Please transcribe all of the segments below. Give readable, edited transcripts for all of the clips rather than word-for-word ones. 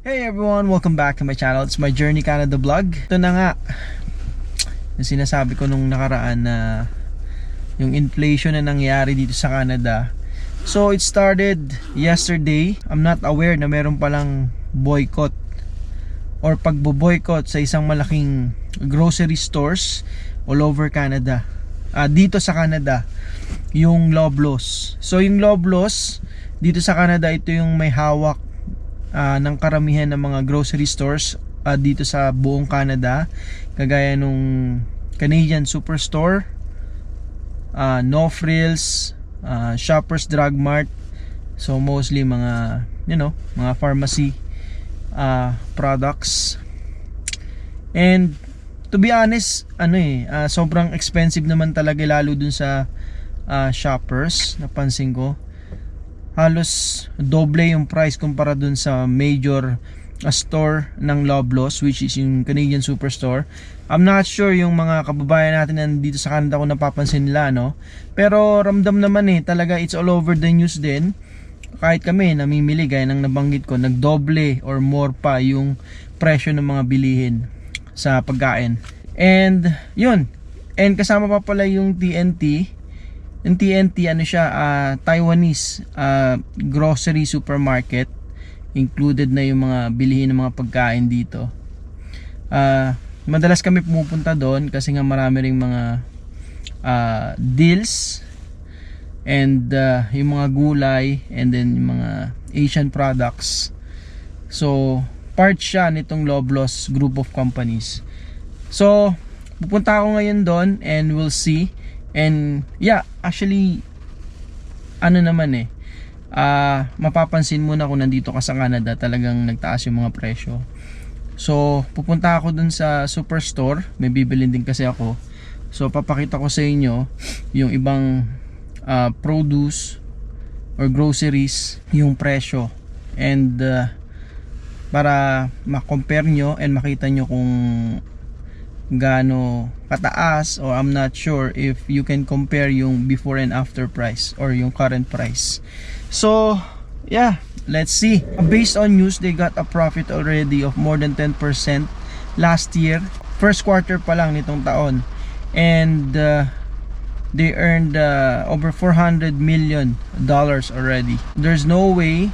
Hey everyone, welcome back to my channel. It's my Journey Canada vlog. Ito na nga yung sinasabi ko nung nakaraan na yung inflation na nangyari dito sa Canada. So it started yesterday. I'm not aware na meron palang boycott or pagbo-boycott sa isang malaking grocery stores all over Canada. Dito sa Canada, yung Loblaws. So yung Loblaws dito sa Canada, ito yung may hawak ng karamihan ng mga grocery stores dito sa buong Canada, kagaya nung Canadian Superstore, No Frills, Shoppers Drug Mart. So mostly mga mga pharmacy products. And to be honest, sobrang expensive naman talaga, lalo dun sa Shoppers. Napansin ko halos doble yung price kumpara dun sa major store ng Loblaws, which is yung Canadian Superstore. I'm not sure yung mga kababayan natin na dito sa Canada kung napapansin nila, no? Pero ramdam naman talaga, it's all over the news din. Kahit kami namimili, gaya ng nabanggit ko, nagdoble or more pa yung presyo ng mga bilihin sa pagkain. And yun, and kasama pa pala yung TNT. Yung TNT, Taiwanese grocery supermarket. Included na yung mga bilihin ng mga pagkain dito. Madalas kami pumupunta doon kasi nga marami ring mga deals. And yung mga gulay, and then yung mga Asian products. So part siya nitong Loblaws group of companies. So pupunta ako ngayon doon and we'll see. And yeah, actually mapapansin mo na kung nandito ka sa Canada, talagang nagtaas yung mga presyo. So pupunta ako dun sa Superstore, may bibilin din kasi ako. So papakita ko sa inyo yung ibang produce or groceries, yung presyo, and para ma-compare nyo and makita nyo kung gaano kataas, or I'm not sure if you can compare yung before and after price or yung current price. So yeah, let's see. Based on news, they got a profit already of more than 10% last year, first quarter pa lang nitong taon. And they earned over $400 million already. There's no way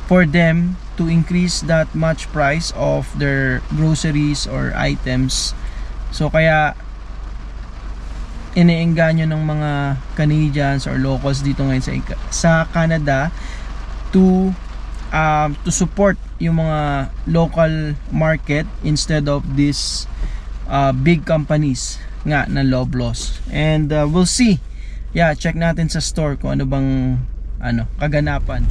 for them to increase that much price of their groceries or items. So kaya iniengganyo ng mga Canadians or locals dito ngayon sa Canada to support yung mga local market instead of these big companies nga na Loblaws. And we'll see. Yeah, check natin sa store kung ano bang kaganapan.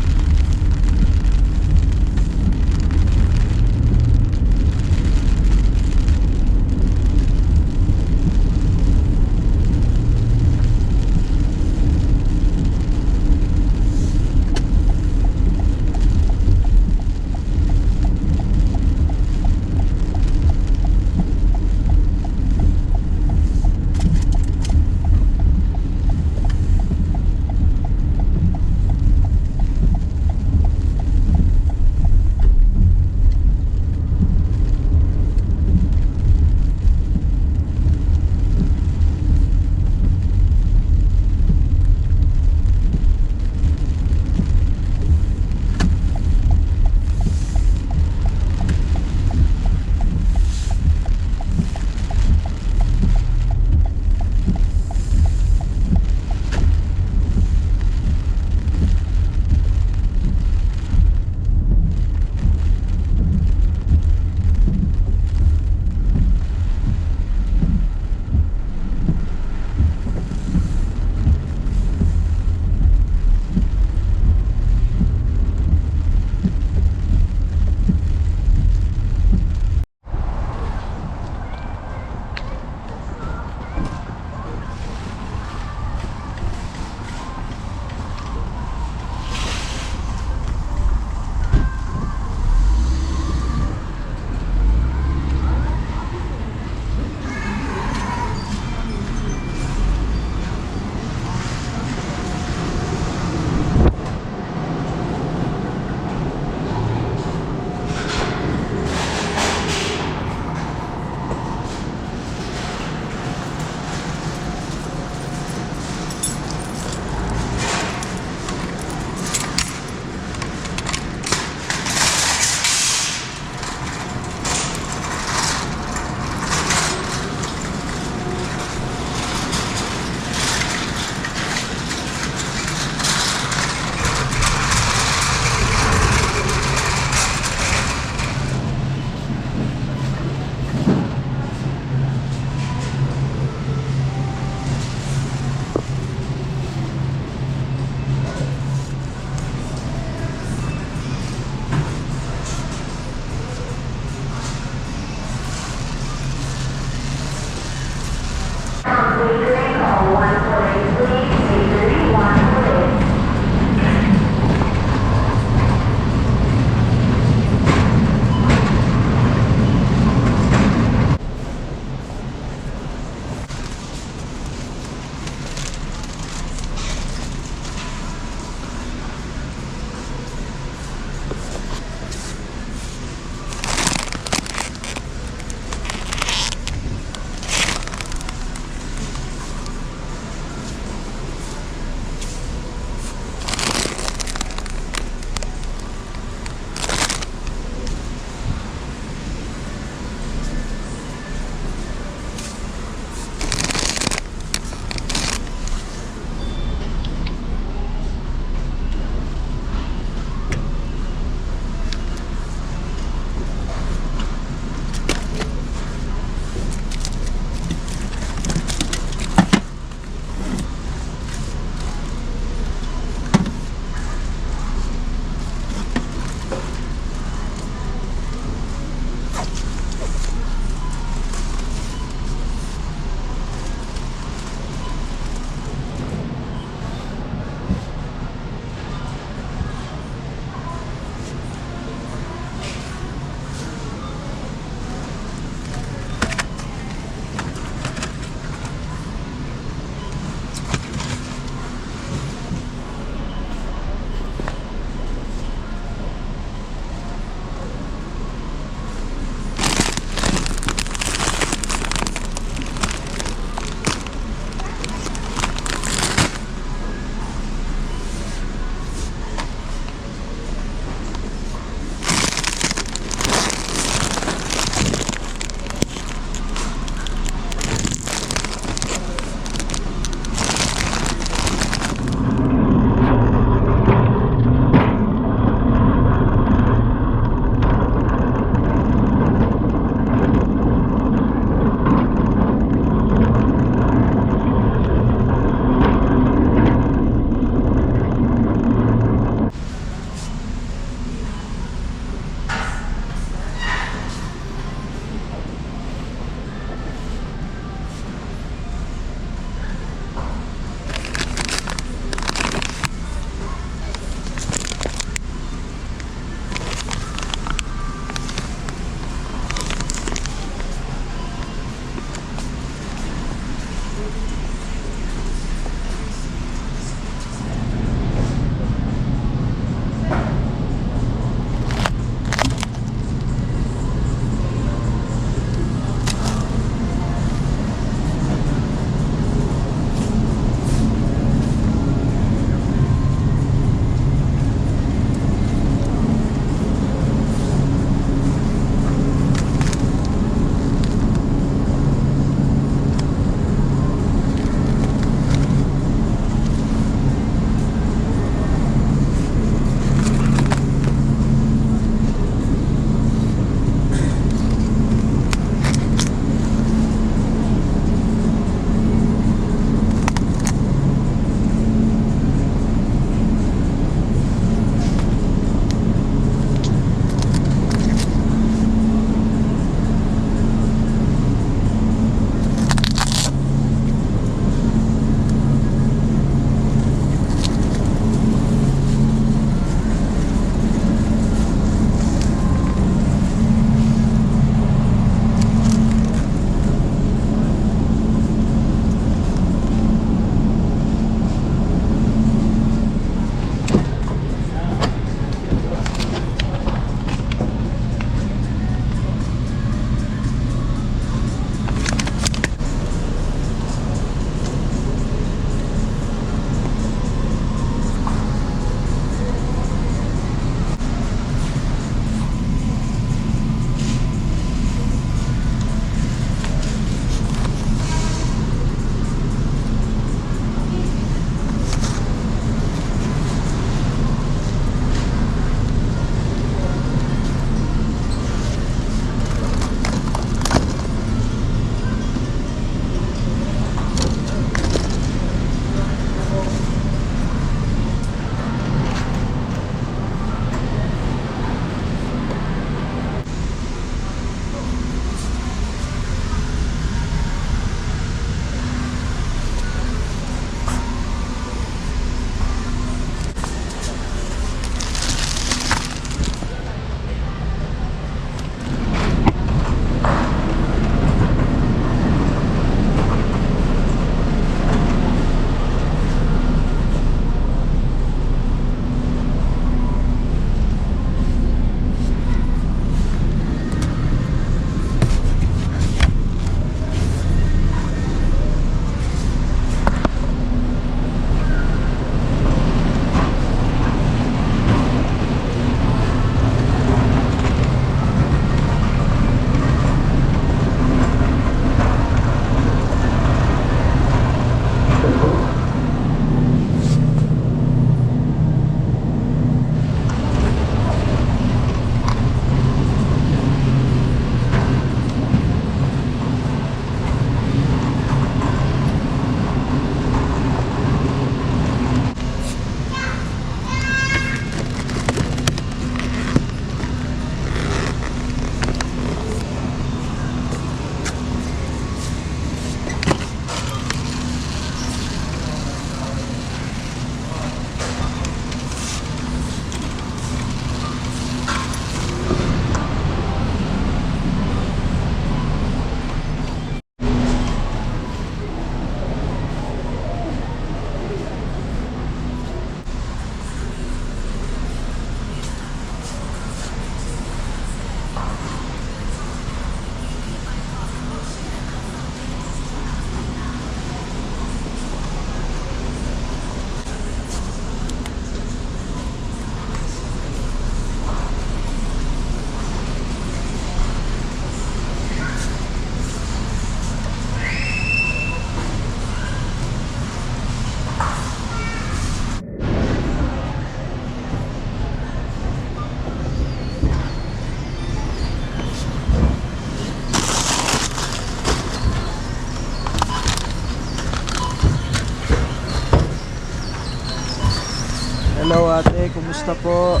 Hello ate, kumusta po?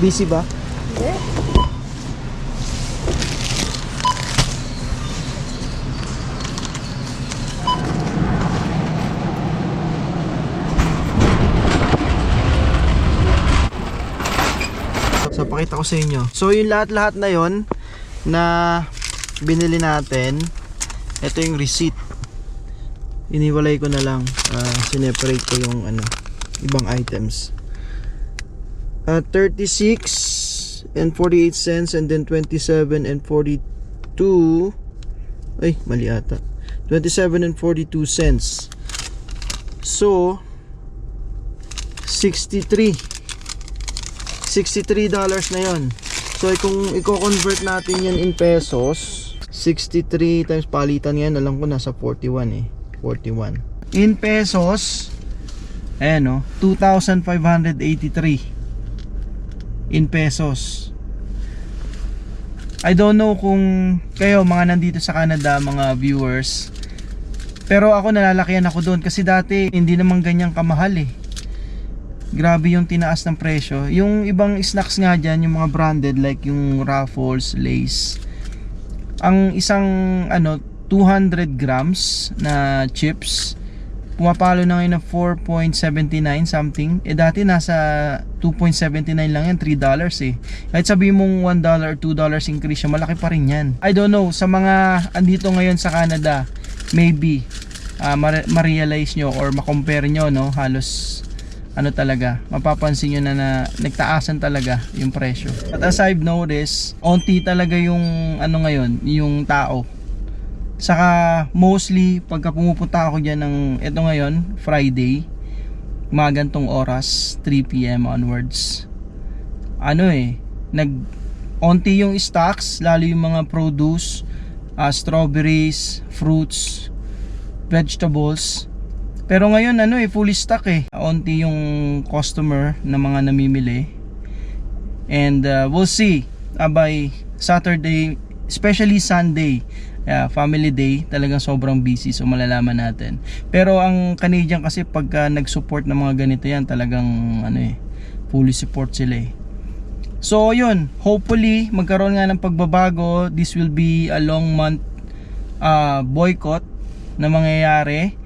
Busy ba? So pakita ko sa inyo. So yung lahat-lahat na yon na binili natin Ito yung receipt. Iniwalay ko na lang, sineparate ko yung ibang items. 36 and 48 cents, and then 27 and 42. Ay, mali ata. 27 and 42 cents. So 63 $63 na yon. So kung i-convert natin yan in pesos, 63 times palitan yan, alam ko nasa 41 41 in pesos. Ayan 2,583 in pesos. I don't know kung kayo mga nandito sa Canada, mga viewers, pero ako nalalakihan ako doon kasi dati hindi naman ganyang kamahal Grabe yung tinaas ng presyo. Yung ibang snacks nga dyan, yung mga branded like yung Ruffles, Lay's, ang isang 200 grams na chips pumapalo na ngayon na 4.79 something. Dati nasa 2.79 lang yan, $3 Kahit sabihin mong $1 or $2 increase siya, malaki pa rin yan. I don't know, sa mga andito ngayon sa Canada, maybe ma-realize nyo or ma-compare nyo, halos talaga, mapapansin nyo na nagtaasan talaga yung presyo. At as I've noticed, onti talaga yung ngayon, yung tao. Saka mostly pagka pumupunta ako dyan ng ito ngayon, Friday, mga gantong oras, 3 PM onwards, onti yung stocks, lalo yung mga produce, strawberries, fruits, vegetables. Pero ngayon fully stock onti yung customer na mga namimili. And we'll see by Saturday, especially Sunday, family day, talagang sobrang busy, so malalaman natin. Pero ang Canadian kasi pagka nag-support ng mga ganito yan, talagang fully support sila So yun, hopefully magkaroon nga ng pagbabago. This will be a long month boycott na mangyayari.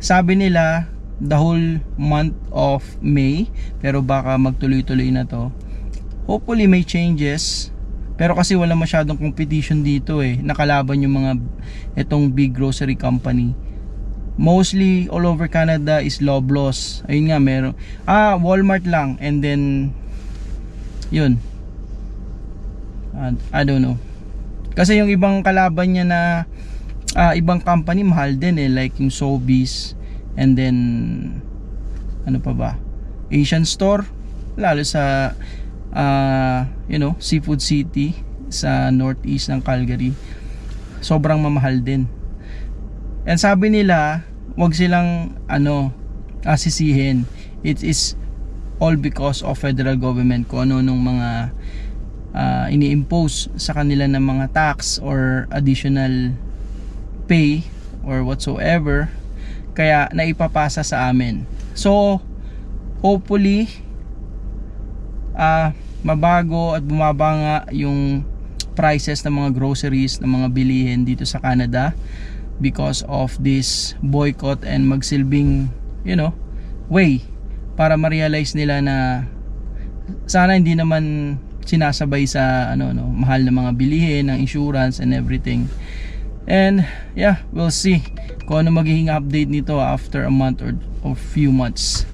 Sabi nila the whole month of May, pero baka magtuloy-tuloy na to. Hopefully may changes. Pero kasi wala masyadong competition dito nakalaban yung mga itong big grocery company. Mostly all over Canada is Loblaws. Ayun nga, meron Walmart lang, and then yun, I don't know. Kasi yung ibang kalaban niya na ibang company mahal din like yung Sobeys, and then pa ba, Asian Store, lalo sa Seafood City sa northeast ng Calgary, sobrang mamahal din. And sabi nila wag silang sisihin, it is all because of federal government, kung nung mga ini-impose sa kanila ng mga tax or additional pay or whatsoever, kaya naipapasa sa amin. So hopefully mabago at bumaba nga yung prices ng mga groceries, ng mga bilihin dito sa Canada because of this boycott, and magsilbing way para ma-realize nila na sana hindi naman sinasabay sa mahal na mga bilihin, ng insurance and everything. And yeah, we'll see kung ano magiging update nito after a month or few months.